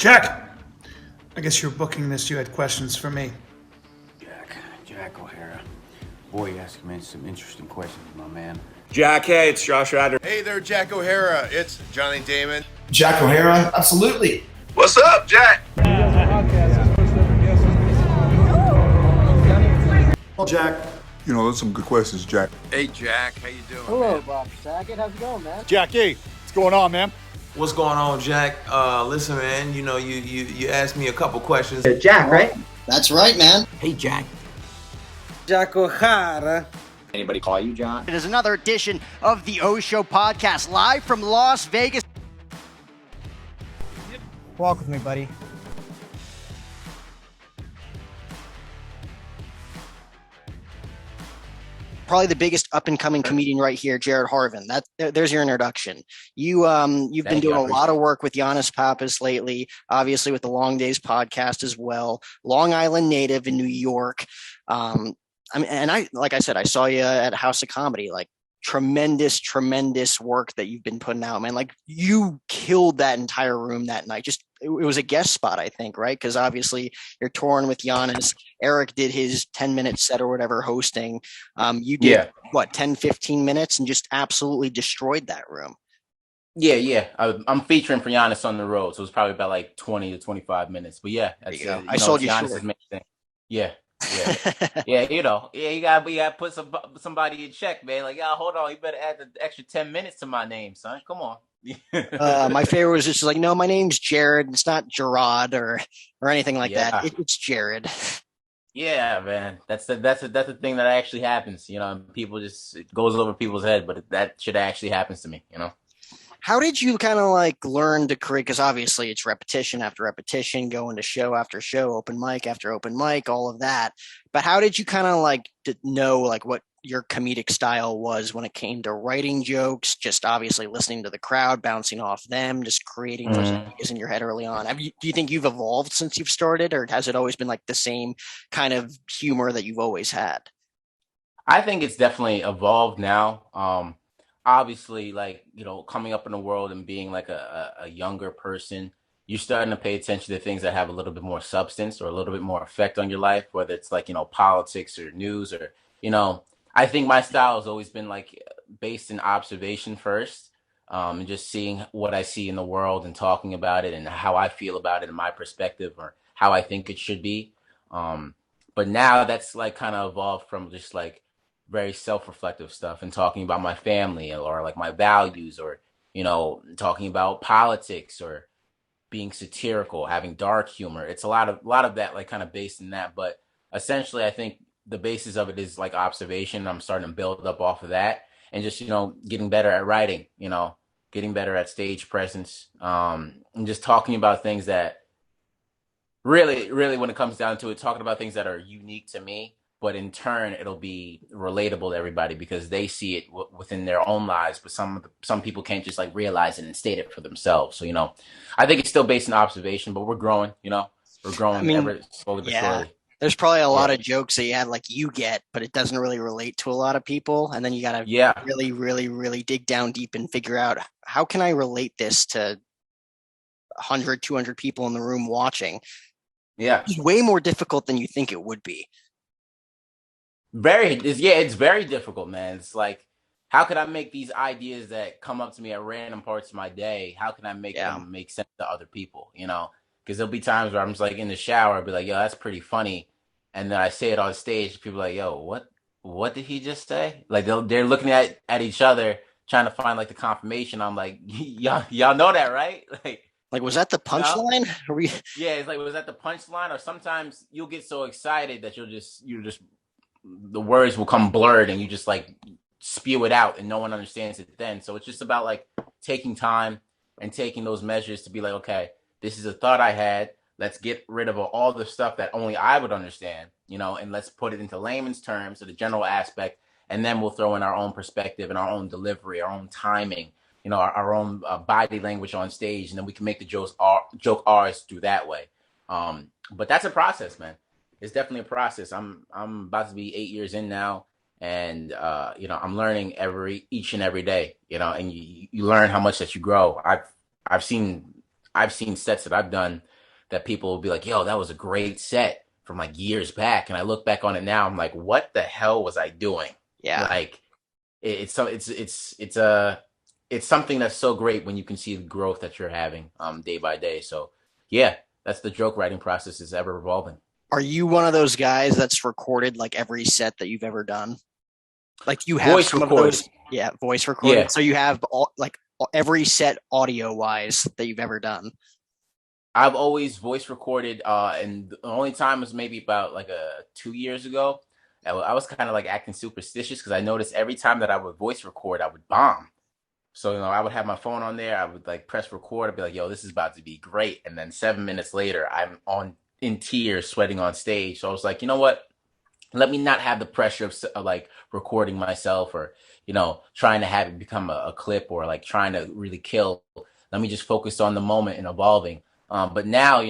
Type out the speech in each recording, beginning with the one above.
Jack! I guess you're booking this. You had questions for me. Jack O'Hara. Boy, you asking me some interesting questions, my man. Jack, hey, it's Josh Ryder. Hey there, Jack O'Hara. It's Johnny Damon. Jack O'Hara, absolutely. What's up, Jack? Well, Jack. You know, those are some good questions, Jack. Hey, Jack. How you doing, Hello, man? Bob Saget. How's it going, man? Jackie, what's going on, man? What's going on, Jack? Listen, man, you know, you asked me a couple questions. Jack, right? That's right, man. Hey, Jack. Jack O'Hara. Anybody call you John? It is another edition of the O Show podcast, live from Las Vegas. Walk with me, buddy. Probably the biggest up-and-coming comedian right here, Jared Harvin. There's your introduction. You've been doing a lot of work with Yannis Pappas lately, obviously with the Long Days podcast as well. Long Island native in New York. Like I said, I saw you at House of Comedy. Like tremendous work that you've been putting out, man. Like you killed that entire room that night. It was a guest spot, I think, right? Because obviously you're touring with Yannis. Eric did his 10-minute set or whatever hosting. You did, 10, 15 minutes and just absolutely destroyed that room. Yeah. I'm featuring for Yannis on the road, so it's probably about like 20 to 25 minutes. But yeah, that's I sold you Yannis' short. main thing. Yeah. Yeah, you gotta put somebody in check, man. Like, hold on, you better add the extra 10 minutes to my name, son. Come on. My favorite was just like, no, my name's Jared. It's not Gerard or anything like that. It's Jared. Yeah, man. That's the thing that actually happens. You know, people it goes over people's head, but that shit actually happens to me. You know. How did you kind of like learn to create? Because obviously it's repetition after repetition, going to show after show, open mic after open mic, all of that. But how did you kind of like know like what your comedic style was when it came to writing jokes? Just obviously listening to the crowd, bouncing off them, just creating those ideas in your head early on. Do you think you've evolved since you've started, or has it always been like the same kind of humor that you've always had? I think it's definitely evolved now. Obviously, like, you know, coming up in the world and being like a younger person, you're starting to pay attention to things that have a little bit more substance or a little bit more effect on your life, whether it's like, you know, politics or news or, you know, I think my style has always been like based in observation first, and just seeing what I see in the world and talking about it and how I feel about it in my perspective or how I think it should be. But now that's like kind of evolved from just like very self-reflective stuff and talking about my family or like my values or, you know, talking about politics or being satirical, having dark humor. It's a lot of that like kind of based in that. But essentially, I think the basis of it is like observation. I'm starting to build up off of that and just, you know, getting better at writing, you know, getting better at stage presence, and just talking about things that really, when it comes down to it, talking about things that are unique to me. But in turn, it'll be relatable to everybody because they see it within their own lives. But some people can't just like realize it and state it for themselves. So, you know, I think it's still based on observation, but we're growing, you know, ever slowly but surely. There's probably a lot of jokes that you had like you get, but it doesn't really relate to a lot of people. And then you got to really dig down deep and figure out how can I relate this to 100, 200 people in the room watching? Yeah. It's way more difficult than you think it would be. It's very difficult, man. It's like, how could I make these ideas that come up to me at random parts of my day? How can I make them make sense to other people? You know, because there'll be times where I'm just like in the shower, I'll be like, yo, that's pretty funny. And then I say it on stage. People are like, yo, what did he just say? Like they're looking at each other, trying to find like the confirmation. I'm like, y'all know that, right? Like, was that the punchline? Yeah, it's like, was that the punchline? Or sometimes you'll get so excited that you're just the words will come blurred and you just like spew it out and no one understands it then. So it's just about like taking time and taking those measures to be like, okay, this is a thought I had. Let's get rid of all the stuff that only I would understand, you know, and let's put it into layman's terms, so the general aspect, and then we'll throw in our own perspective and our own delivery, our own timing, you know, our own body language on stage, and then we can make the joke ours through that way. But that's a process, man. It's definitely a process. I'm about to be 8 years in now, and you know, I'm learning each and every day, you know, and you learn how much that you grow. I've seen I've seen sets that I've done that people will be like, yo, that was a great set from like years back. And I look back on it now, I'm like, what the hell was I doing? Yeah. Like it's something that's so great when you can see the growth that you're having day by day. So yeah, that's the joke writing process is ever evolving. Are you one of those guys that's recorded like every set that you've ever done? Like you have Voice some recorded. of those, yeah, voice recorded. Yeah. So you have every set audio wise that you've ever done. I've always voice recorded, and the only time was maybe about like 2 years ago. I was kind of like acting superstitious because I noticed every time that I would voice record, I would bomb. So, I would have my phone on there. I would like press record. I'd be like, yo, this is about to be great. And then 7 minutes later, I'm in tears, sweating on stage. So I was like, you know what? Let me not have the pressure of like recording myself or, trying to have it become a clip or like trying to really kill. Let me just focus on the moment and evolving. But now,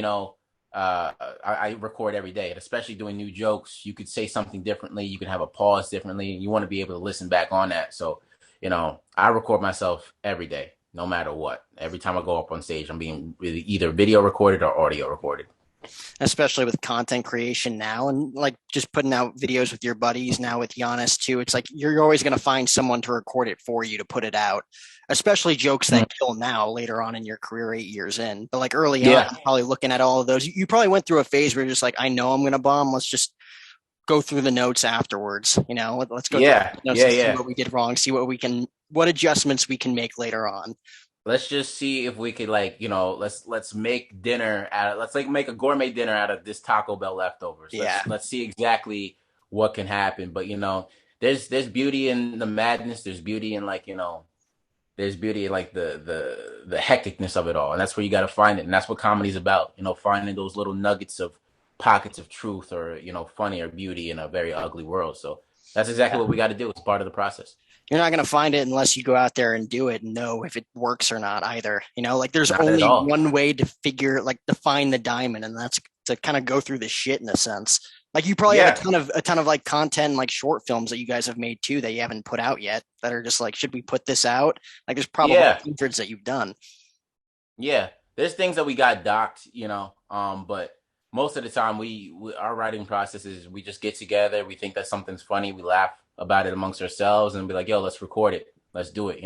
I record every day, and especially doing new jokes, you could say something differently. You can have a pause differently, and you want to be able to listen back on that. So, I record myself every day, no matter what. Every time I go up on stage, I'm being really either video recorded or audio recorded. Especially with content creation now and like just putting out videos with your buddies now with Yannis too. It's like you're always going to find someone to record it for you to put it out, especially jokes that kill now later on in your career 8 years in. But like early on, probably looking at all of those, you probably went through a phase where you're just like, I know I'm going to bomb. Let's just go through the notes afterwards. Let's go through the notes and see what we did wrong, see what adjustments we can make later on. Let's just see if we could let's make dinner let's like make a gourmet dinner out of this Taco Bell leftovers. Let's see exactly what can happen. But there's beauty in the madness. There's beauty in there's beauty in like the hecticness of it all. And that's where you got to find it. And that's what comedy's about, finding those little nuggets of pockets of truth or, funny or beauty in a very ugly world. So that's exactly what we got to do. It's part of the process. You're not going to find it unless you go out there and do it and know if it works or not either. There's only one way to define the diamond, and that's to kind of go through the shit in a sense. Like you probably have a ton of like content, like short films that you guys have made too that you haven't put out yet that are just like, should we put this out? Like there's probably hundreds that you've done. Yeah, there's things that we got docked, but most of the time our writing process is we just get together, we think that something's funny, we laugh about it amongst ourselves and be like, yo, let's record it. Let's do it.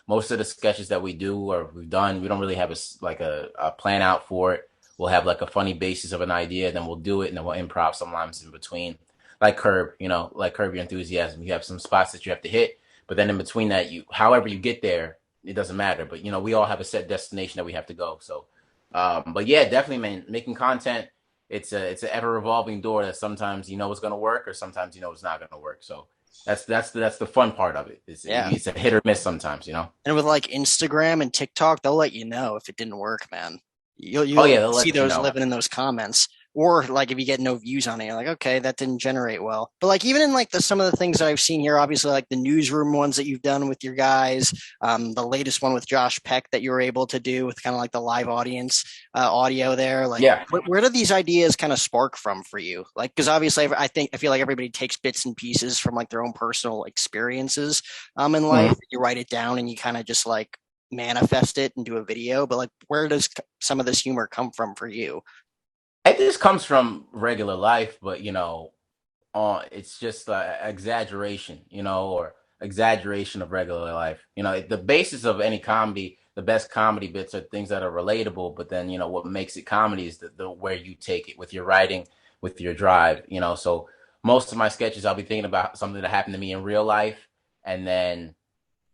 Most of the sketches that we do or we've done, we don't really have a plan out for it. We'll have like a funny basis of an idea, then we'll do it, and then we'll improv sometimes in between. Like Curb, like Curb Your Enthusiasm. You have some spots that you have to hit, but then in between that, however you get there, it doesn't matter. But we all have a set destination that we have to go. So, but yeah, definitely, man, making content. It's an ever evolving door that sometimes it's going to work or sometimes it's not going to work. So that's the fun part of it. It's a hit or miss sometimes, And with like Instagram and TikTok, they'll let you know if it didn't work, man. You'll see those living in those comments. Or like if you get no views on it, you're like, okay, that didn't generate well. But like even in like some of the things that I've seen here, obviously like the newsroom ones that you've done with your guys, the latest one with Josh Peck that you were able to do with kind of like the live audience audio there. Like, where do these ideas kind of spark from for you? Like, because obviously I feel like everybody takes bits and pieces from like their own personal experiences in life. You write it down and you kind of just like manifest it into a video. But like, where does some of this humor come from for you? It just comes from regular life, but it's just exaggeration, or exaggeration of regular life. The basis of any comedy, the best comedy bits are things that are relatable. But then what makes it comedy is the where you take it with your writing, with your drive. So most of my sketches, I'll be thinking about something that happened to me in real life, and then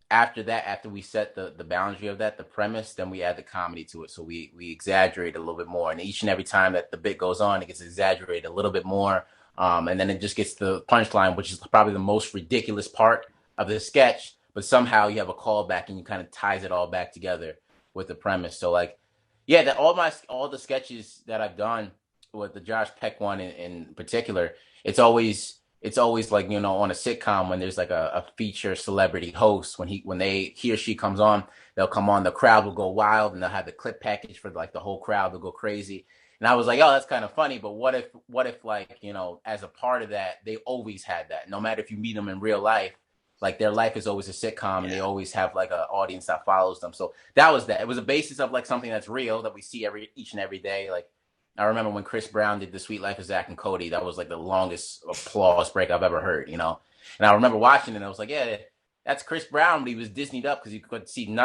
after that, after we set the boundary of that, the premise, then we add the comedy to it. So we exaggerate a little bit more. And each and every time that the bit goes on, it gets exaggerated a little bit more. And then it just gets to the punchline, which is probably the most ridiculous part of the sketch. But somehow you have a callback and you kind of ties it all back together with the premise. So like, yeah, that all the sketches that I've done with the Josh Peck one in particular, it's always like, on a sitcom when there's like a feature celebrity host, when he or she comes on, they'll come on, the crowd will go wild and they'll have the clip package for like the whole crowd to go crazy. And I was like, oh, that's kind of funny. But what if like, as a part of that, they always had that, no matter if you meet them in real life, like their life is always a sitcom and they always have like an audience that follows them. So that was that. It was a basis of like something that's real that we see each and every day. Like I remember when Chris Brown did The Sweet Life of Zach and Cody, that was like the longest applause break I've ever heard, you know? And I remember watching it and I was like, yeah, that's Chris Brown, but he was Disneyed up because you could see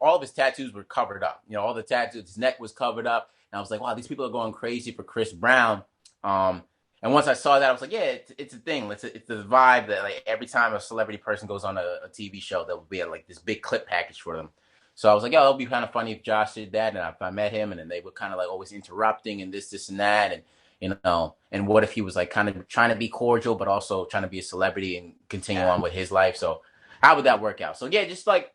all of his tattoos were covered up. You know, all the tattoos, his neck was covered up. And I was like, wow, these people are going crazy for Chris Brown. And once I saw that, I was like, yeah, it's a thing. It's the vibe that like every time a celebrity person goes on a TV show, there will be like this big clip package for them. So I was like, yeah, it'll be kind of funny if Josh did that. And if I met him and then they were kind of like always interrupting and this and that. And, you know, and what if he was like kind of trying to be cordial, but also trying to be a celebrity and continue on with his life. So how would that work out? So yeah, just like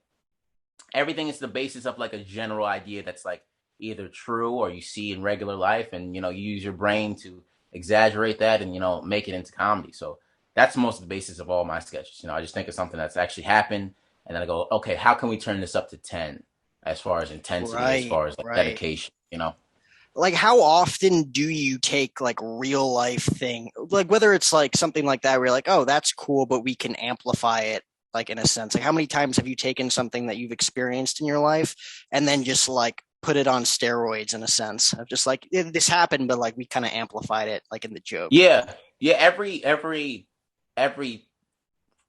everything is the basis of like a general idea that's like either true or you see in regular life. And, you know, you use your brain to exaggerate that and, you know, make it into comedy. So that's most of the basis of all my sketches. You know, I just think of something that's actually happened and then I go, okay, how can we turn this up to 10 as far as intensity, as far as like dedication, you know? Like how often do you take like real life thing, like whether it's like something like that where you're like, oh, that's cool, but we can amplify it, like in a sense, like how many times have you taken something that you've experienced in your life and then just like put it on steroids in a sense of just like this happened, but like we kind of amplified it like in the joke? Yeah. Every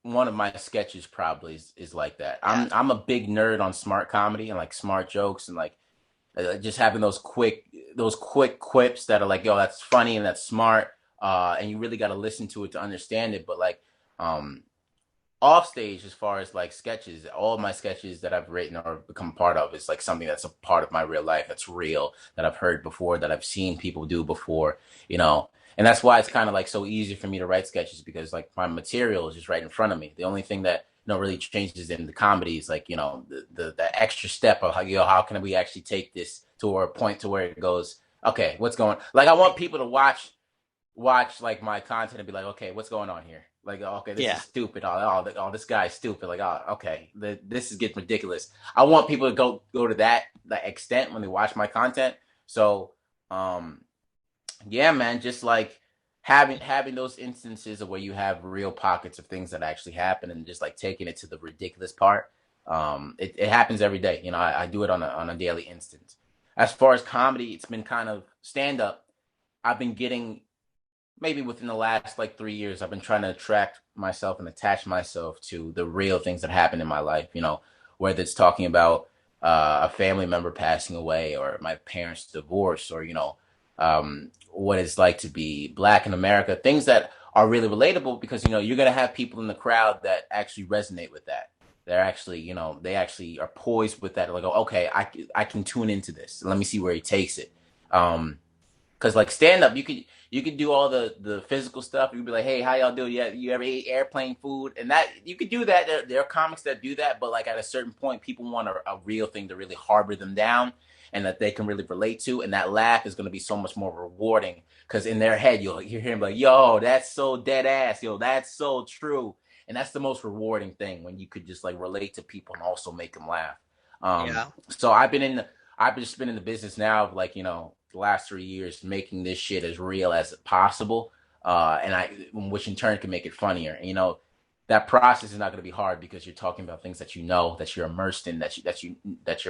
one of my sketches probably is like that. I'm a big nerd on smart comedy and like smart jokes and like just having those quick quips that are like, yo, that's funny and that's smart. And you really got to listen to it to understand it. But like, off stage, as far as like sketches, all of my sketches that I've written or become part of is like something that's a part of my real life. That's real, that I've heard before, that I've seen people do before, you know? And that's why it's kind of like so easy for me to write sketches because like my material is just right in front of me. The only thing that, you know, really changes in the comedy is like, you know, the extra step of how, you know, how can we actually take this to a point to where it goes, okay, what's going, like I want people to watch like my content and be like, okay, what's going on here? Like, okay, this is stupid. Oh, this guy's stupid. Like, oh, okay, this is getting ridiculous. I want people to go to that extent when they watch my content. So, yeah, man, just like having those instances of where you have real pockets of things that actually happen and just like taking it to the ridiculous part. It happens every day. You know, I do it on a daily instance. As far as comedy, it's been kind of stand up. I've been getting, maybe within the last like 3 years, I've been trying to attract myself and attach myself to the real things that happen in my life, you know, whether it's talking about a family member passing away or my parents' divorce or, you know, what it's like to be Black in America, things that are really relatable because, you know, you're going to have people in the crowd that actually resonate with that. They're actually, you know, they actually are poised with that. Like, oh, okay, I can tune into this. Let me see where he takes it. Because like stand up, you could do all the physical stuff. You could be like, hey, how y'all doing? Yeah, you ever ate airplane food? And that you could do that. There are comics that do that, but like at a certain point, people want a real thing to really harbor them down and that they can really relate to. And that laugh is going to be so much more rewarding because in their head, you'll hear him like, yo, that's so dead ass. Yo, that's so true. And that's the most rewarding thing when you could just like relate to people and also make them laugh. So I've just been in the business now of like, you know, the last 3 years making this shit as real as possible, which in turn can make it funnier. And, you know, that process is not going to be hard because you're talking about things that you know, that you're immersed in, that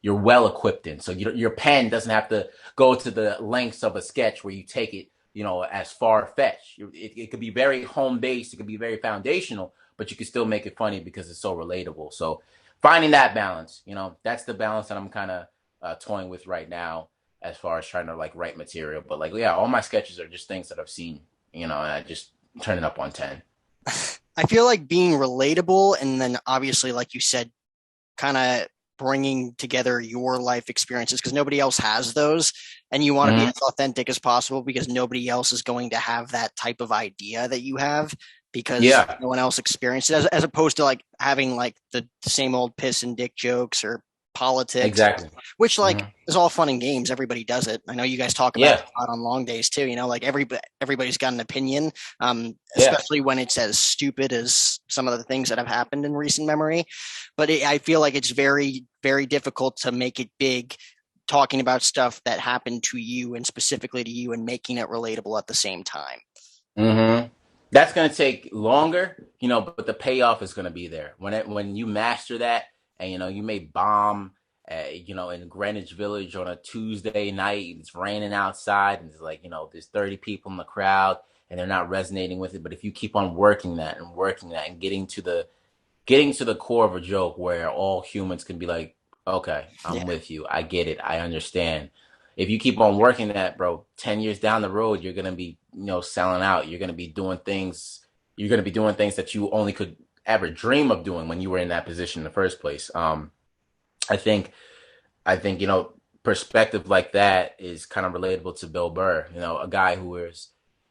you're well equipped in. So your pen doesn't have to go to the lengths of a sketch where you take it, you know, as far fetched. It could be very home based, it could be very foundational, but you can still make it funny because it's so relatable. So finding that balance, you know, that's the balance that I'm kind of toying with right now, as far as trying to like write material. But like, yeah, all my sketches are just things that I've seen, you know, and I just turn it up on 10. I feel like being relatable and then obviously, like you said, kind of bringing together your life experiences because nobody else has those. And you want to be as authentic as possible because nobody else is going to have that type of idea that you have because no one else experienced it, as opposed to like having like the same old piss and dick jokes or politics, exactly, which like is all fun and games. Everybody does it. I know you guys talk about it a lot on long days too, you know, like everybody's got an opinion, especially when it's as stupid as some of the things that have happened in recent memory. But I feel like it's very, very difficult to make it big talking about stuff that happened to you and specifically to you and making it relatable at the same time. That's going to take longer, but the payoff is going to be there when you master that, and you may bomb, in Greenwich Village on a Tuesday night. It's raining outside, and it's like there's 30 people in the crowd, and they're not resonating with it. But if you keep on working that and getting to the core of a joke where all humans can be like, okay, I'm with you, I get it, I understand. If you keep on working that, bro, 10 years down the road, you're gonna be, selling out. You're gonna be doing things. You're gonna be doing things that you only could ever dream of doing when you were in that position in the first place. I think, perspective like that is kind of relatable to Bill Burr. A guy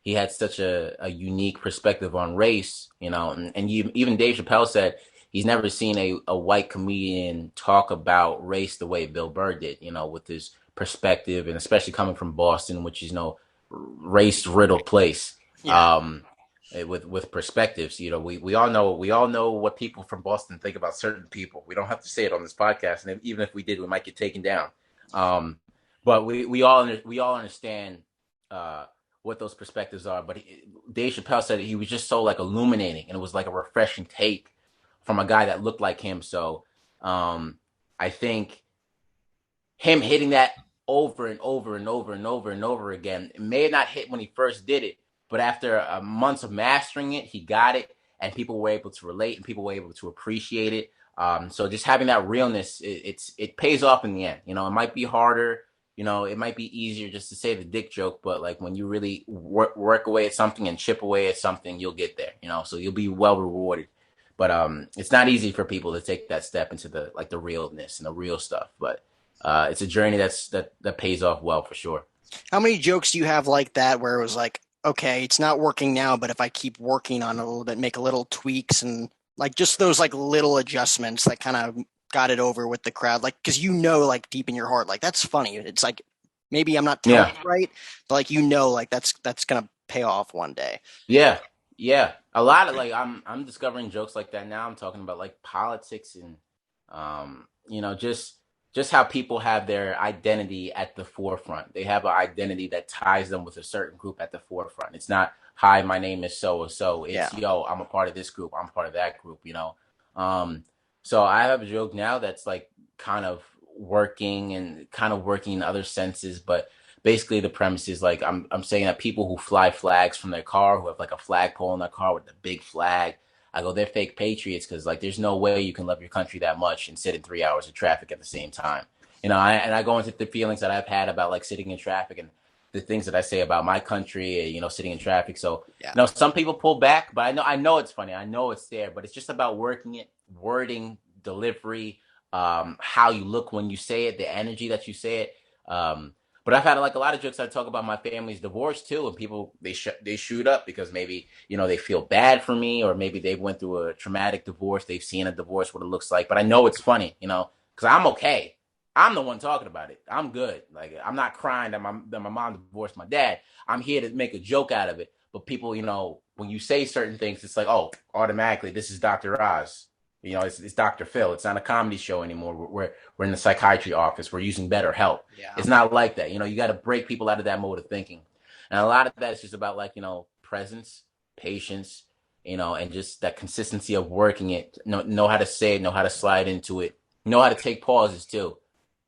he had such a unique perspective on race. Even Dave Chappelle said he's never seen a white comedian talk about race the way Bill Burr did. With his perspective, and especially coming from Boston, which is race riddled place. Yeah. With perspectives, we all know what people from Boston think about certain people. We don't have to say it on this podcast, and even if we did, we might get taken down. But we all understand what those perspectives are. But Dave Chappelle said he was just so illuminating, and it was like a refreshing take from a guy that looked like him. So I think him hitting that over and over and over and over and over again, it may not hit when he first did it, but after months of mastering it, he got it, and people were able to relate, and people were able to appreciate it. So just having that realness, it pays off in the end. It might be harder. It might be easier just to say the dick joke, but when you really work away at something and chip away at something, you'll get there. So you'll be well rewarded. But it's not easy for people to take that step into the realness and the real stuff. But it's a journey that pays off well for sure. How many jokes do you have like that where it was like, okay, it's not working now, but if I keep working on it a little bit, make a little tweaks and just those little adjustments that kind of got it over with the crowd, because deep in your heart, that's funny. It's maybe I'm not telling it right, but that's gonna pay off one day. Yeah. A lot of I'm discovering jokes like that now. I'm talking about politics and just how people have their identity at the forefront. They have an identity that ties them with a certain group at the forefront. It's not, hi, my name is so-and-so. It's, yo, I'm a part of this group. I'm a part of that group, So I have a joke now that's kind of working in other senses. But basically the premise is I'm saying that people who fly flags from their car, who have a flagpole in their car with the big flag, I go, they're fake patriots because there's no way you can love your country that much and sit in 3 hours of traffic at the same time. I go into the feelings that I've had about sitting in traffic and the things that I say about my country, sitting in traffic. So, some people pull back, but I know it's funny. I know it's there, but it's just about working it, wording, delivery, how you look when you say it, the energy that you say it. But I've had a lot of jokes. I talk about my family's divorce too, and people they shoot up because maybe they feel bad for me, or maybe they went through a traumatic divorce. They've seen a divorce, what it looks like. But I know it's funny, because I'm okay. I'm the one talking about it. I'm good. I'm not crying that my mom divorced my dad. I'm here to make a joke out of it. But people, when you say certain things, it's oh, automatically this is Dr. Oz. It's Dr. Phil. It's not a comedy show anymore. We're in the psychiatry office. We're using better help. Yeah. It's not like that. You got to break people out of that mode of thinking. And a lot of that is just about presence, patience, and just that consistency of working it. Know how to say it, know how to slide into it, know how to take pauses too,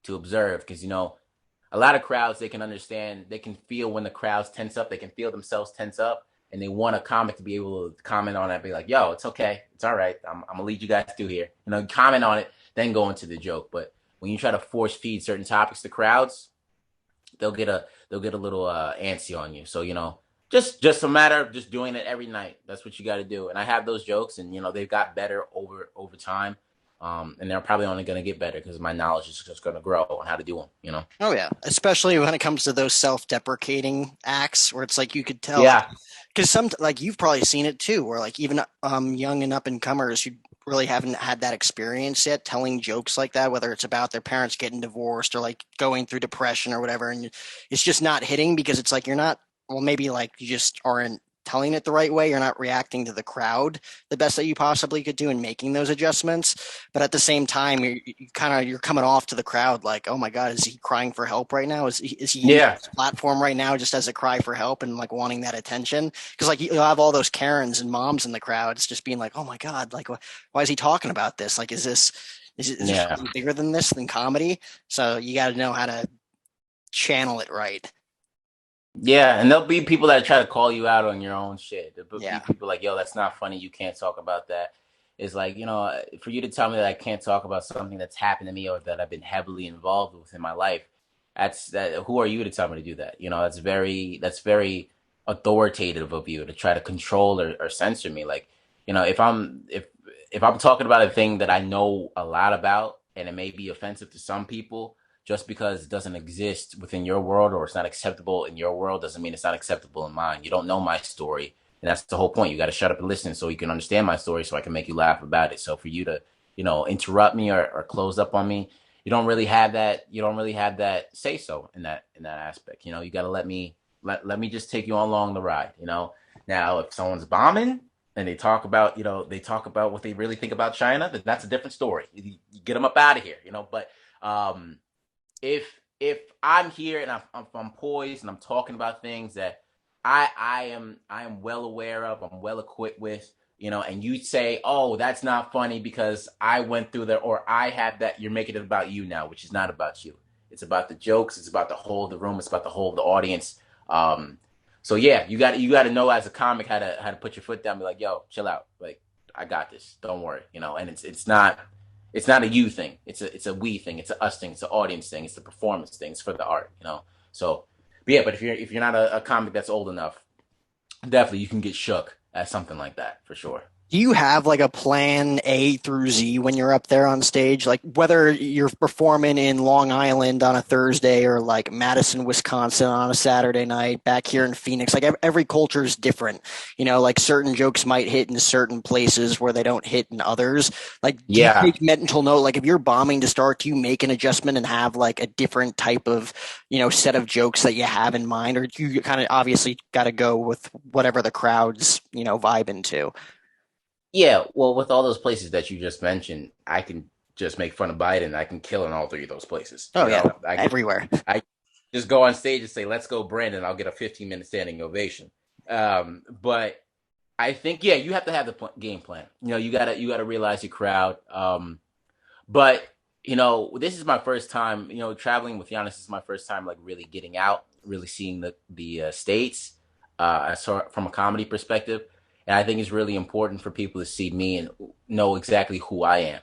to observe. Because, a lot of crowds, they can understand, they can feel when the crowds tense up, they can feel themselves tense up. And they want a comic to be able to comment on it, be like, yo, it's okay. It's all right. I'm going to lead you guys through here. Comment on it, then go into the joke. But when you try to force feed certain topics to crowds, they'll get a little antsy on you. So, just a matter of just doing it every night. That's what you got to do. And I have those jokes, and, they've got better over time. And they're probably only going to get better because my knowledge is just going to grow on how to do them, Oh, yeah. Especially when it comes to those self-deprecating acts where it's you could tell. Yeah. Because you've probably seen it too, where even young and up-and-comers who really haven't had that experience yet telling jokes like that, whether it's about their parents getting divorced or going through depression or whatever, and it's just not hitting because it's you're not, well, maybe you just aren't telling it the right way. You're not reacting to the crowd the best that you possibly could do and making those adjustments. But at the same time, you're coming off to the crowd like, oh my God, is he crying for help right now? Is he using his platform right now just as a cry for help and like wanting that attention? Because like you'll have all those Karens and moms in the crowd. It's just being like, oh my God, like why is he talking about this? Like, is this something bigger than this, than comedy? So you got to know how to channel it right. Yeah, and there'll be people that try to call you out on your own shit. There'll be people like, yo, that's not funny. You can't talk about that. It's like, for you to tell me that I can't talk about something that's happened to me or that I've been heavily involved with in my life, who are you to tell me to do that? That's very authoritative of you to try to control or censor me. Like, if I'm talking about a thing that I know a lot about and it may be offensive to some people, just because it doesn't exist within your world or it's not acceptable in your world doesn't mean it's not acceptable in mine. You don't know my story. And that's the whole point. You got to shut up and listen so you can understand my story so I can make you laugh about it. So for you to, interrupt me or close up on me, you don't really have that. You don't really have that say so in that aspect. You got to let me just take you along the ride. Now if someone's bombing and they talk about what they really think about China, then that's a different story. You get them up out of here. But if I'm here and I'm poised and I'm talking about things that I am well aware of, I'm well equipped with, and you say, oh, that's not funny because I went through that or I had that, you're making it about you now, which is not about you. It's about the jokes. It's about the whole of the room. It's about the whole of the audience. So yeah, you got to know as a comic how to put your foot down, be like, yo, chill out. Like, I got this. Don't worry. And it's not a you thing. It's a we thing. It's a us thing. It's an audience thing. It's the performance thing. It's for the art, So, but yeah, but if you're not a comic that's old enough, definitely you can get shook at something like that for sure. Do you have like a plan A through Z when you're up there on stage? Like whether you're performing in Long Island on a Thursday or like Madison, Wisconsin on a Saturday night, back here in Phoenix, like every culture is different. Like certain jokes might hit in certain places where they don't hit in others. Like, do you take mental note? Like if you're bombing to start, do you make an adjustment and have like a different type of, set of jokes that you have in mind? Or do you kind of obviously got to go with whatever the crowd's, vibing to? Yeah, well, with all those places that you just mentioned, I can just make fun of Biden. I can kill in all three of those places. Oh, everywhere. I just go on stage and say, let's go, Brandon. I'll get a 15-minute standing ovation. But I think, you have to have the game plan. You gotta realize your crowd. But, this is my first time, traveling with Yannis is my first time, like, really getting out, really seeing the States from a comedy perspective. And I think it's really important for people to see me and know exactly who I am,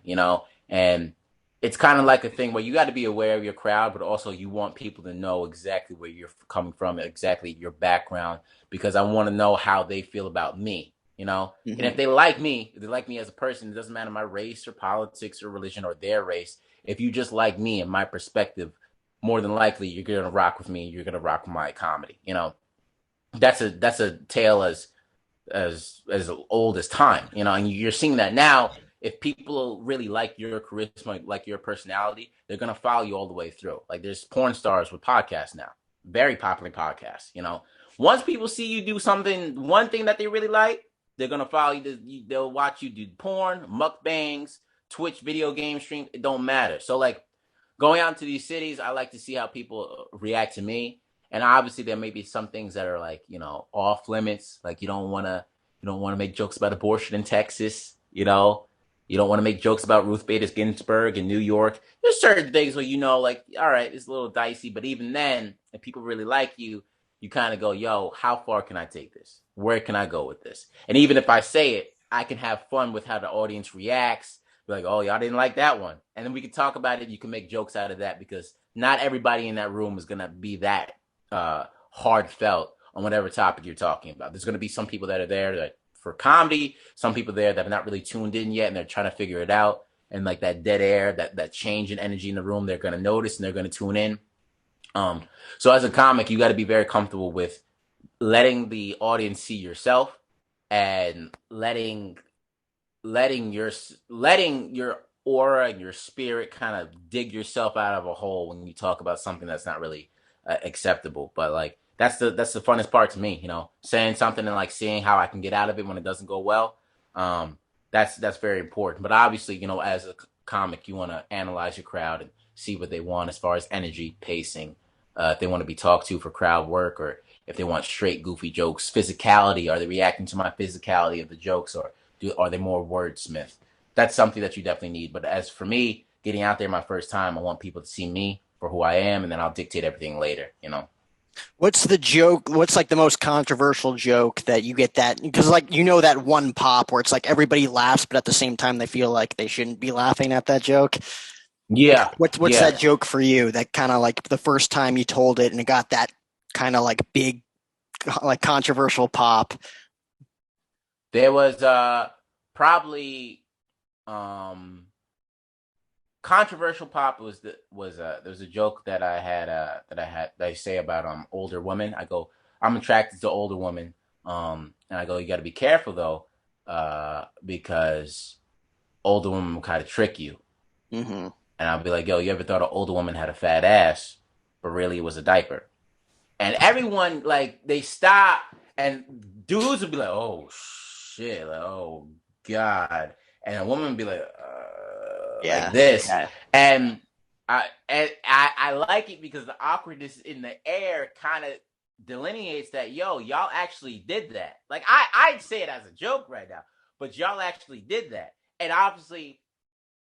and it's kind of like a thing where you got to be aware of your crowd, but also you want people to know exactly where you're coming from, exactly your background, because I want to know how they feel about me, Mm-hmm. And if they like me as a person, it doesn't matter my race or politics or religion or their race. If you just like me and my perspective, more than likely you're going to rock with me. You're going to rock with my comedy. That's a tale as old as time, and you're seeing that now. If people really like your charisma, like your personality, they're going to follow you all the way through. Like there's porn stars with podcasts now, very popular podcasts, once people see you do one thing that they really like, they're going to follow you. They'll watch you do porn, mukbangs, Twitch, video game stream. It don't matter. So like going out to these cities, I like to see how people react to me. And obviously there may be some things that are like, off limits. Like you don't want to make jokes about abortion in Texas. You don't want to make jokes about Ruth Bader Ginsburg in New York. There's certain things where, like, all right, it's a little dicey. But even then, if people really like you, you kind of go, yo, how far can I take this? Where can I go with this? And even if I say it, I can have fun with how the audience reacts. Be like, oh, y'all didn't like that one. And then we can talk about it. You can make jokes out of that because not everybody in that room is going to be that heartfelt on whatever topic you're talking about. There's going to be some people that are there that for comedy, some people there that are not really tuned in yet and they're trying to figure it out. And like that dead air, that change in energy in the room, they're going to notice and they're going to tune in. So as a comic, you got to be very comfortable with letting the audience see yourself and letting your aura and your spirit kind of dig yourself out of a hole when you talk about something that's not really acceptable. But like that's the funnest part to me, saying something and like seeing how I can get out of it when it doesn't go well. That's very important. But obviously, as a comic, you want to analyze your crowd and see what they want as far as energy, pacing, if they want to be talked to for crowd work, or if they want straight goofy jokes, physicality. Are they reacting to my physicality of the jokes, or are they more wordsmith? That's something that you definitely need. But as for me, getting out there my first time, I want people to see me for who I am, and then I'll dictate everything later. What's the joke? What's like the most controversial joke that you get that? Because like, that one pop where it's like everybody laughs, but at the same time they feel like they shouldn't be laughing at that joke. Yeah. What's that joke for you that kind of like the first time you told it and it got that kind of like big, like controversial pop? There was probably controversial pop there was a joke that I say about older women. I go, I'm attracted to older women, and I go, you got to be careful though, because older women will kind of trick you. Mm-hmm. And I'll be like, yo, you ever thought an older woman had a fat ass, but really it was a diaper? And everyone, like, they stop, and dudes would be like, oh shit, like, oh God, and a woman would be like, like this. Yeah. And I like it because the awkwardness in the air kind of delineates that, yo, y'all actually did that. Like, I'd say it as a joke right now, but y'all actually did that. And obviously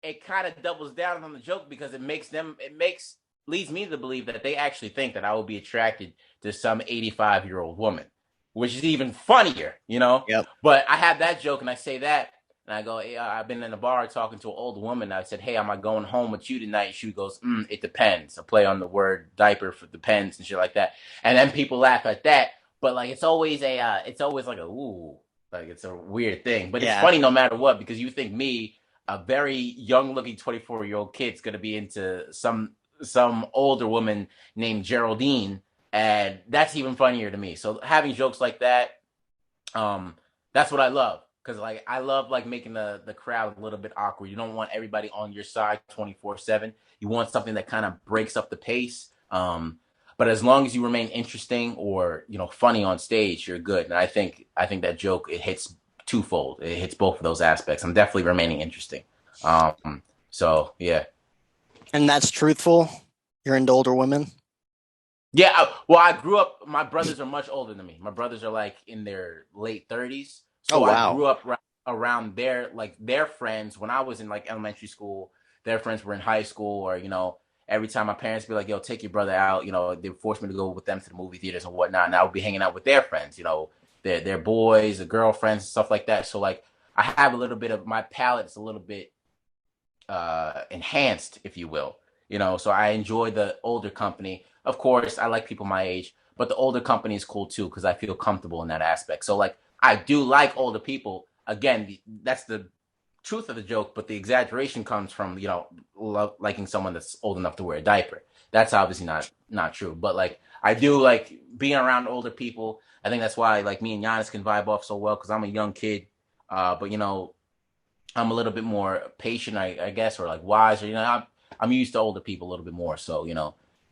it kind of doubles down on the joke because leads me to believe that they actually think that I will be attracted to some 85-year-old woman, which is even funnier, Yep. But I have that joke and I say that, and I go, hey, I've been in a bar talking to an old woman. I said, hey, am I going home with you tonight? She goes, it depends. I play on the word diaper for depends and shit like that. And then people laugh at that. But like, it's always like a, ooh, like it's a weird thing. But it's funny no matter what, because you think me, a very young looking 24-year-old kid's going to be into some older woman named Geraldine. And that's even funnier to me. So having jokes like that, that's what I love. Because like, I love like making the crowd a little bit awkward. You don't want everybody on your side 24/7. You want something that kind of breaks up the pace. But as long as you remain interesting or, funny on stage, you're good. And I think that joke, it hits twofold. It hits both of those aspects. I'm definitely remaining interesting. So yeah. And that's truthful? You're into older women? Yeah. Well, I grew up, my brothers are much older than me. My brothers are like in their late 30s. So wow. I grew up around their friends when I was in like elementary school. Their friends were in high school, or, every time my parents would be like, yo, take your brother out, they forced me to go with them to the movie theaters and whatnot. And I would be hanging out with their friends, their boys, their girlfriends, stuff like that. So like, I have a little bit of, my palate's a little bit enhanced, if you will, so I enjoy the older company. Of course, I like people my age, but the older company is cool too, because I feel comfortable in that aspect. So like, I do like older people. Again, that's the truth of the joke, but the exaggeration comes from, liking someone that's old enough to wear a diaper. That's obviously not true. But like, I do like being around older people. I think that's why like me and Yannis can vibe off so well, because I'm a young kid. But I'm a little bit more patient, I guess, or like wiser. I'm used to older people a little bit more. So,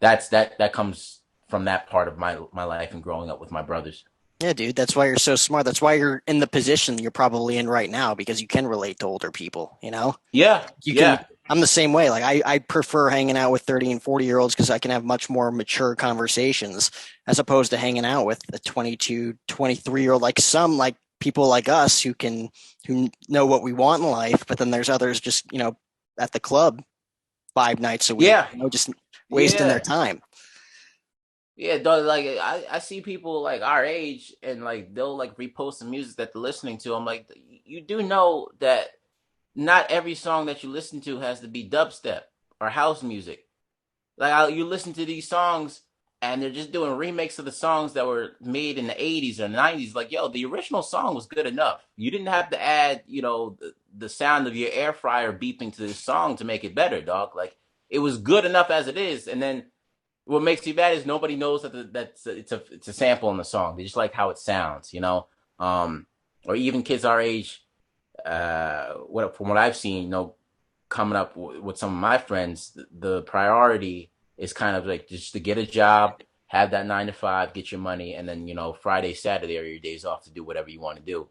that comes from that part of my life and growing up with my brothers. Yeah, dude, that's why you're so smart. That's why you're in the position you're probably in right now, because you can relate to older people, Yeah. I'm the same way. Like I prefer hanging out with 30 and 40-year-olds because I can have much more mature conversations as opposed to hanging out with a 22, 23-year-old, like some like people like us who know what we want in life, but then there's others just, at the club 5 nights a week, just wasting their time. Yeah, dog, like I see people like our age and like they'll like repost some music that they're listening to. I'm like, you do know that not every song that you listen to has to be dubstep or house music. Like you listen to these songs and they're just doing remakes of the songs that were made in the 80s or 90s. Like, yo, the original song was good enough. You didn't have to add, the sound of your air fryer beeping to this song to make it better, dog. Like, it was good enough as it is. And then what makes me bad is nobody knows that it's a sample in the song. They just like how it sounds, or even kids our age. From what I've seen, coming up with some of my friends, the priority is kind of like just to get a job, have that 9 to 5, get your money, and then, Friday, Saturday are your days off to do whatever you want to do.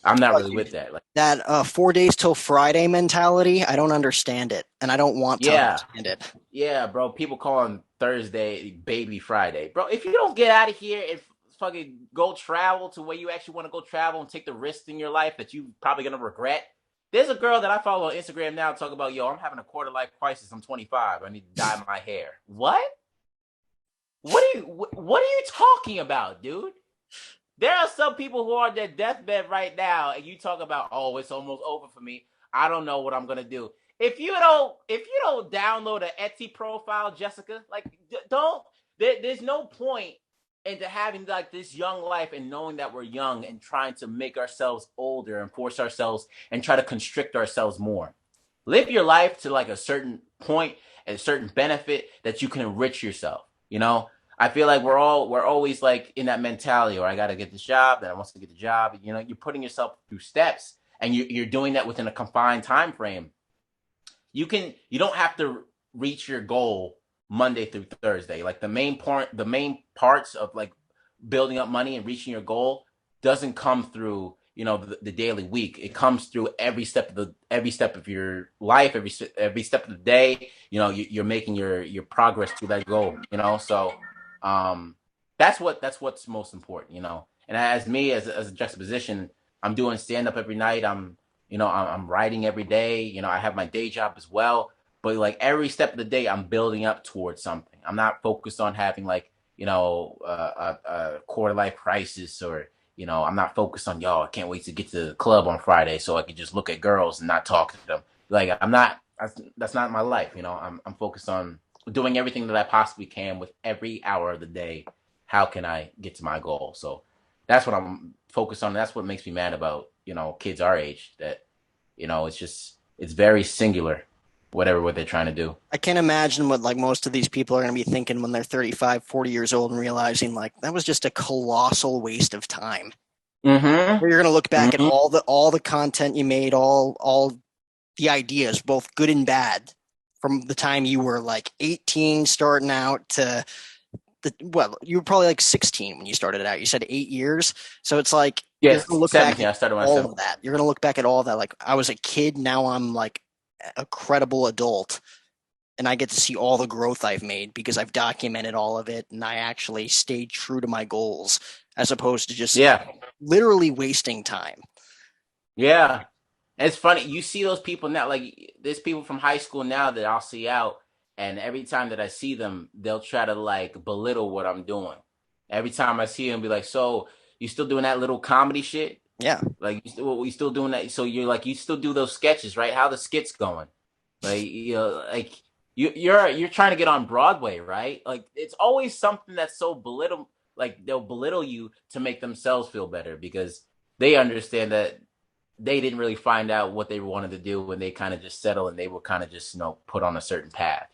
I'm not really with that. Like, That 4 days till Friday mentality, I don't understand it, and I don't want to yeah, understand it. yeah, bro. People call on Thursday Baby Friday, bro. If you don't get out of here and fucking go travel to where you actually want to go travel and take the risks in your life that you probably gonna regret. There's a girl that I follow on Instagram now talk about, yo, I'm having a quarter life crisis. I'm 25. I need to dye my hair. What? What are you talking about, dude? There are some people who are on their deathbed right now, and you talk about, oh, it's almost over for me. I don't know what I'm gonna do. If you don't download an Etsy profile, Jessica, like there's no point into having like this young life and knowing that we're young and trying to make ourselves older and force ourselves and try to constrict ourselves more. Live your life to like a certain point and a certain benefit that you can enrich yourself. I feel like we're always like in that mentality, or I got to get this job, then I want to get the job. You're putting yourself through steps, and you're doing that within a confined time frame. You don't have to reach your goal Monday through Thursday. Like the main parts of like building up money and reaching your goal doesn't come through the daily week. It comes through every step of your life, every step of the day. You're making your progress to that goal. So. That's what's most important, And as me, as a juxtaposition, I'm doing stand up every night. I'm writing every day. I have my day job as well. But like every step of the day, I'm building up towards something. I'm not focused on having like a quarter life crisis, or I'm not focused on I can't wait to get to the club on Friday so I can just look at girls and not talk to them. Like I'm not. That's not my life. I'm focused on doing everything that I possibly can with every hour of the day. How can I get to my goal? So that's what I'm focused on. That's what makes me mad about, kids our age, that, it's very singular, what they're trying to do. I can't imagine what like most of these people are going to be thinking when they're 35, 40 years old and realizing like that was just a colossal waste of time. Mm-hmm. You're going to look back at all the content you made, all the ideas, both good and bad, from the time you were like 18 starting out to you were probably like 16 when you started out. You said 8 years. So it's like, yes, you're going to look 17, back at I started when I all was of that. You're going to look back at all of that. Like I was a kid. Now I'm like a credible adult, and I get to see all the growth I've made because I've documented all of it. And I actually stayed true to my goals as opposed to just literally wasting time. Yeah. It's funny. You see those people now, like there's people from high school now that I'll see out, and every time that I see them, they'll try to like belittle what I'm doing. Every time I see them, be like, so you still doing that little comedy shit? Yeah. Like you still doing that? So you're like, you still do those sketches, right? How the skits going? Like, like you're trying to get on Broadway, right? Like it's always something that's so belittle, like they'll belittle you to make themselves feel better because they understand that they didn't really find out what they wanted to do when they kind of just settled and they were kind of just, put on a certain path,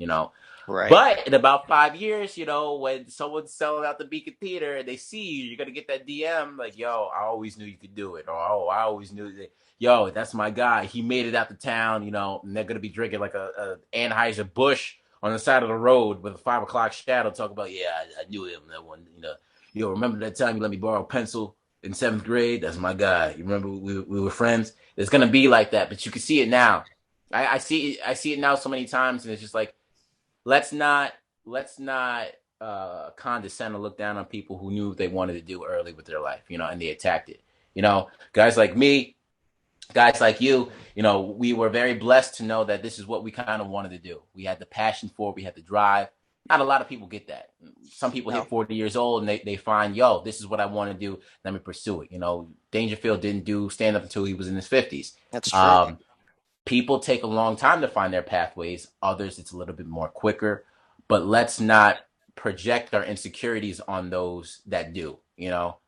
Right. But in about 5 years, when someone's selling out the Beacon Theater and they see you, you're going to get that DM like, yo, I always knew you could do it. Or, oh, I always knew that, yo, that's my guy. He made it out to town, and they're going to be drinking like a Anheuser-Busch on the side of the road with a 5 o'clock shadow, talk about, yeah, I knew him, that one, remember that time you let me borrow a pencil in 7th grade? That's my guy. You remember we were friends? It's gonna be like that, but you can see it now. I see it now so many times, and it's just like, let's not condescend or look down on people who knew what they wanted to do early with their life, and they attacked it. Guys like me, guys like you, we were very blessed to know that this is what we kind of wanted to do. We had the passion for it, we had the drive. Not a lot of people get that. Some people hit 40 years old and they find, yo, this is what I want to do. Let me pursue it. Dangerfield didn't do stand up until he was in his 50s. That's true. People take a long time to find their pathways. Others, it's a little bit more quicker. But let's not project our insecurities on those that do.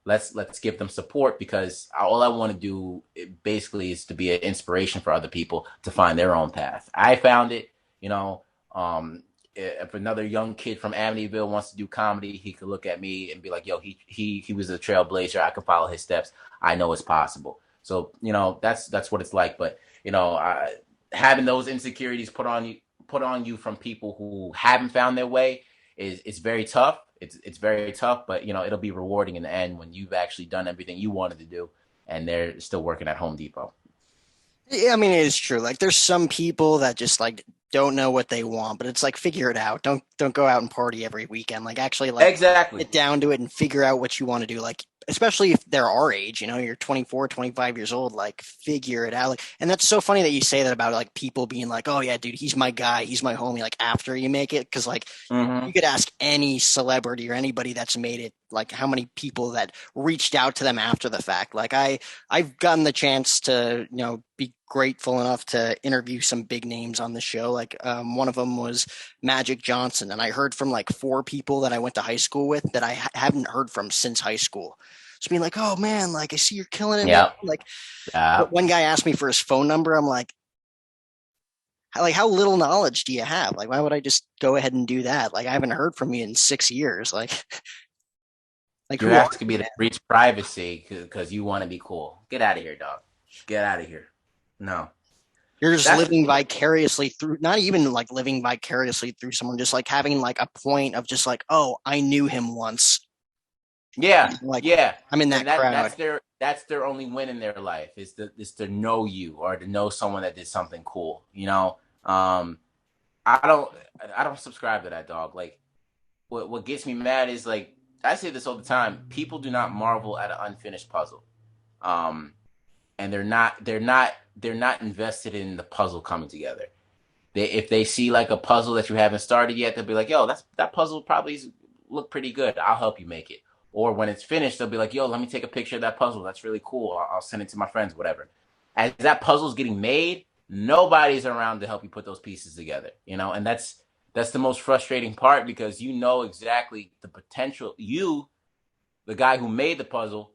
Let's give them support, because all I want to do basically is to be an inspiration for other people to find their own path. I found it, if another young kid from Amityville wants to do comedy, he could look at me and be like, yo, he was a trailblazer. I can follow his steps. I know it's possible. So, that's what it's like. But, having those insecurities put on you from people who haven't found their way is very tough. it's very tough, but it'll be rewarding in the end when you've actually done everything you wanted to do, and they're still working at Home Depot. Yeah, I mean, it is true. Like, there's some people that just like don't know what they want, but it's like figure it out. Don't go out and party every weekend. Like, actually, like Exactly. get down to it and figure out what you want to do. Like, especially if they're our age, you're 24, 25 years old. Like, figure it out. Like, and that's so funny that you say that about like people being like, oh yeah, dude, he's my guy, he's my homie. Like after you make it, because like you could ask any celebrity or anybody that's made it, like how many people that reached out to them after the fact. Like I've gotten the chance to be grateful enough to interview some big names on the show. Like one of them was Magic Johnson, and I heard from like 4 people that I went to high school with that I haven't heard from since high school. Just being like, oh man, like I see you're killing it. Yeah. Like one guy asked me for his phone number. I'm like how little knowledge do you have? Like, why would I just go ahead and do that? Like, I haven't heard from you in 6 years. Like You're asking me to breach privacy because you want to be cool. Get out of here, dog. Get out of here. No. You're just living vicariously through, not even like living vicariously through someone, just like having like a point of just like, oh, I knew him once. Yeah. Like, yeah. I'm in that crowd. That's their only win in their life is to know you or to know someone that did something cool. I don't subscribe to that, dog. Like what gets me mad is like, I say this all the time. People do not marvel at an unfinished puzzle. And they're not invested in the puzzle coming together. If they see like a puzzle that you haven't started yet, they'll be like, yo, that puzzle probably look pretty good. I'll help you make it. Or when it's finished, they'll be like, yo, let me take a picture of that puzzle. That's really cool. I'll send it to my friends, whatever. As that puzzle's getting made, nobody's around to help you put those pieces together, and that's the most frustrating part because you know exactly the potential. You, the guy who made the puzzle,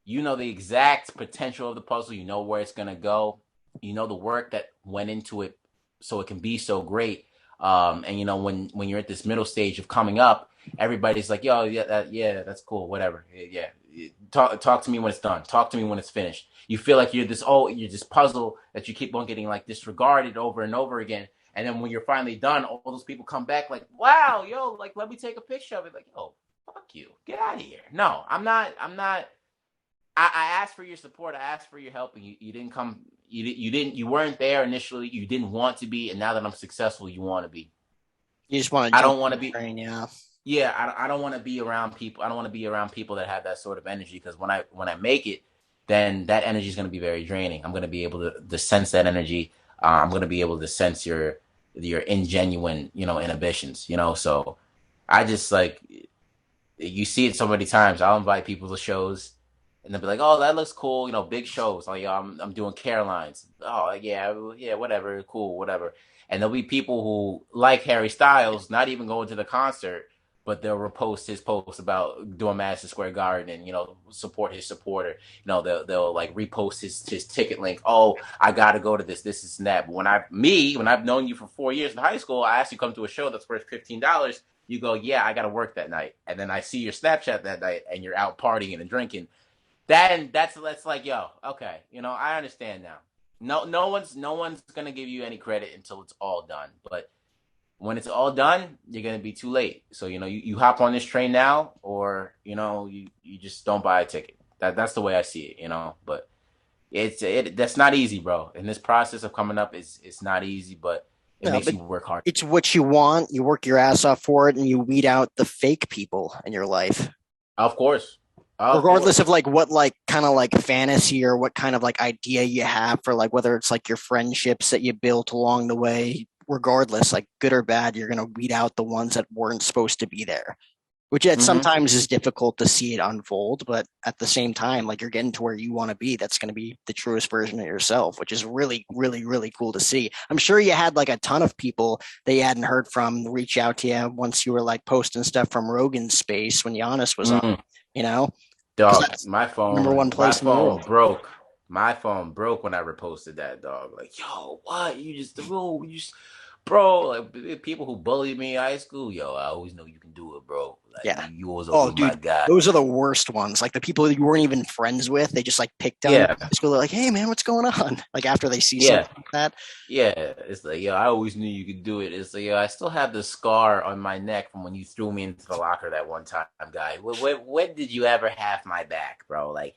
you know the exact potential of the puzzle. You know where it's going to go. You know the work that went into it so it can be so great. And when you're at this middle stage of coming up, everybody's like, yo, yeah, that's cool, whatever. Yeah. Talk to me when it's done. Talk to me when it's finished. You feel like you're this puzzle that you keep on getting like disregarded over and over again. And then when you're finally done, all those people come back like, wow, yo, like, let me take a picture of it. Like, yo, fuck you. Get out of here. No, I'm not. I asked for your support. I asked for your help, and you didn't come. You weren't there initially. You didn't want to be. And now that I'm successful, you want to be. You just want to. I don't want to be. Train, yeah. Yeah, I don't want to be around people. I don't want to be around people that have that sort of energy because when I make it, then that energy is going to be very draining. I'm going to be able to sense that energy. I'm going to be able to sense your ingenuine, inhibitions, So I just like, you see it so many times. I'll invite people to shows and they'll be like, oh, that looks cool. Big shows. Like, I'm doing Carolines. Oh yeah, whatever. Cool. Whatever. And there'll be people who like Harry Styles, not even going to the concert, but they'll repost his posts about doing Madison Square Garden and, support his supporter. They'll like repost his ticket link. Oh, I got to go to this and that. But when I've known you for 4 years in high school, I asked you to come to a show that's worth $15. You go, yeah, I got to work that night. And then I see your Snapchat that night and you're out partying and drinking. That's like, yo, okay. I understand now. No one's going to give you any credit until it's all done. But when it's all done, you're going to be too late. So, you hop on this train now or, you just don't buy a ticket. That's the way I see it, but that's not easy, bro. And this process of coming up it's not easy, but it makes you work hard. It's what you want. You work your ass off for it and you weed out the fake people in your life. Of course. Regardless of like what like kind of like fantasy or what kind of like idea you have for like whether it's like your friendships that you built along the way, regardless, like good or bad, you're going to weed out the ones that weren't supposed to be there, which sometimes is difficult to see it unfold. But at the same time, like you're getting to where you want to be. That's going to be the truest version of yourself, which is really, really, really cool to see. I'm sure you had like a ton of people that you hadn't heard from reach out to you once you were like posting stuff from Rogan's space when Yannis was on, Dog, my phone, number one place in the world. broke. My phone broke when I reposted that, dog. Like, yo, what? You just bro, like people who bullied me in high school, yo, I always know you can do it, bro. Like Yeah. you always Oh, be my dude, guy. those are the worst ones. Like the people that you weren't even friends with, they just like picked on you Yeah. in high school. They're like, "Hey, man, what's going on?" Like after they see Yeah. something like that. Yeah, it's like, yo, I always knew you could do it. It's like, yo, I still have the scar on my neck from when you threw me into the locker that one time, guy. When did you ever have my back, bro? Like,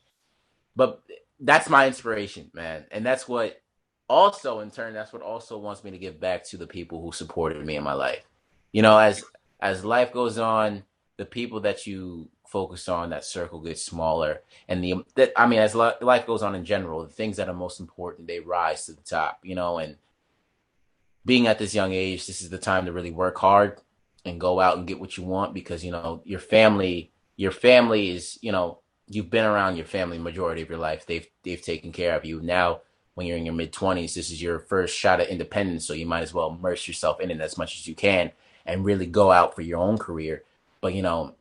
but that's my inspiration, man. And that's what also, in turn, that's what also wants me to give back to the people who supported me in my life. You know, as life goes on, the people that you focus on, that circle gets smaller. And as life goes on in general, the things that are most important, they rise to the top, you know, and being at this young age, this is the time to really work hard and go out and get what you want because, you know, your family is, you know, you've been around your family majority of your life. They've taken care of you. Now, when you're in your mid-20s, this is your first shot at independence, so you might as well immerse yourself in it as much as you can and really go out for your own career. But, you know,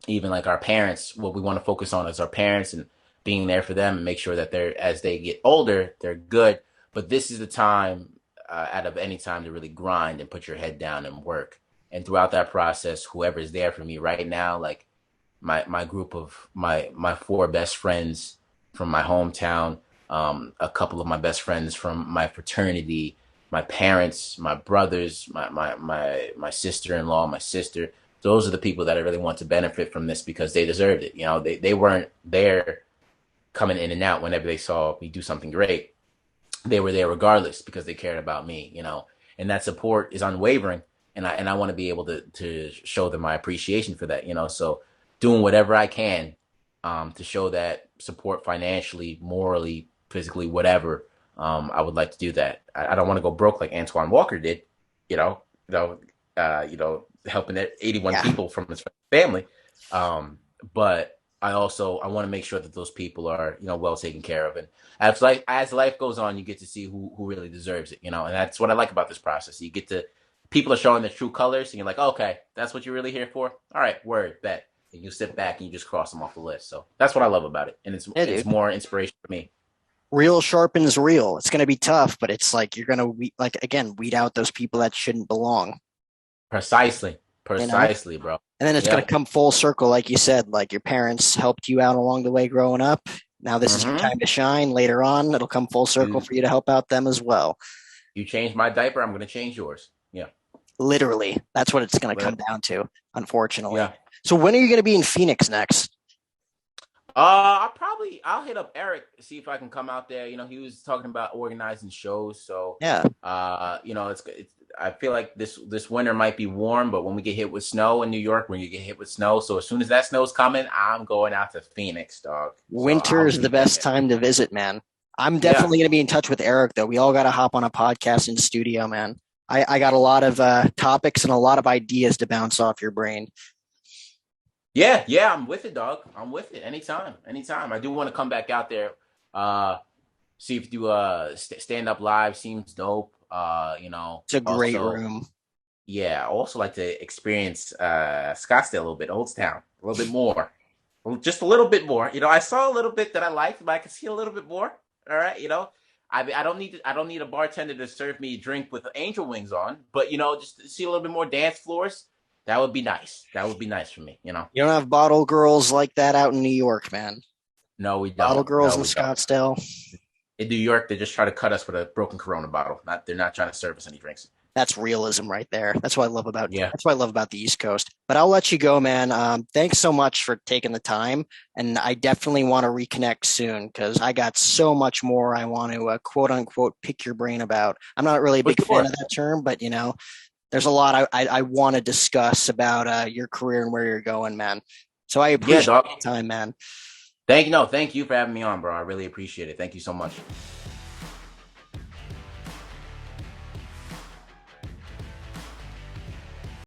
even like our parents, what we want to focus on is our parents and being there for them and make sure that as they get older, they're good. But this is the time out of any time to really grind and put your head down and work. And throughout that process, whoever's there for me right now, like my group of my 4 best friends from my hometown, a couple of my best friends from my fraternity, my parents, my brothers, my sister-in-law, my sister. Those are the people that I really want to benefit from this because they deserved it. You know, they weren't there coming in and out whenever they saw me do something great. They were there regardless because they cared about me, you know, and that support is unwavering. And I want to be able to show them my appreciation for that, you know, so doing whatever I can to show that support financially, morally, physically, whatever. I would like to do that. I don't want to go broke like Antoine Walker did, you know, helping 81 people from his family. But I want to make sure that those people are, you know, well taken care of. And as life goes on, you get to see who really deserves it, you know, and that's what I like about this process. You get to, people are showing their true colors and you're like, okay, that's what you're really here for. All right, word, bet. And you sit back and you just cross them off the list. So that's what I love about it. And it's more inspiration for me. Real sharpens real. It's going to be tough, but it's like you're going to weed out those people that shouldn't belong. Precisely, you know? Bro. And then it's going to come full circle, like you said. Like your parents helped you out along the way growing up. Now this is your time to shine. Later on, it'll come full circle for you to help out them as well. You change my diaper, I'm going to change yours. Yeah. Literally, that's what it's going to come down to. Unfortunately. Yeah. So when are you going to be in Phoenix next? I'll hit up Eric, see if I can come out there. You know, he was talking about organizing shows. So yeah, you know, it's I feel like this winter might be warm, but when we get hit with snow in New York, we're gonna get hit with snow. So as soon as that snow's coming, I'm going out to Phoenix, dog. Winter is the best time to visit, man. I'm definitely gonna be in touch with Eric though. We all gotta hop on a podcast in the studio, man. I got a lot of topics and a lot of ideas to bounce off your brain. Yeah, I'm with it, dog. I'm with it. Anytime. I do want to come back out there. See if do stand up live seems dope. You know, it's a great room. Yeah, I also like to experience Scottsdale a little bit, Old Town, a little bit more, just a little bit more. You know, I saw a little bit that I liked, but I could see a little bit more. All right, you know, I don't need a bartender to serve me a drink with angel wings on, but you know, just see a little bit more dance floors. That would be nice. That would be nice for me, you know. You don't have bottle girls like that out in New York, man. No, we don't. Bottle girls in Scottsdale. In New York, they just try to cut us with a broken Corona bottle. They're not trying to serve us any drinks. That's realism right there. That's what I love about That's what I love about the East Coast. But I'll let you go, man. Thanks so much for taking the time, and I definitely want to reconnect soon because I got so much more I want to quote unquote pick your brain about. I'm not really a big fan of that term, but you know. There's a lot I want to discuss about your career and where you're going, man. So I appreciate your time, man. Thank you for having me on, bro. I really appreciate it. Thank you so much.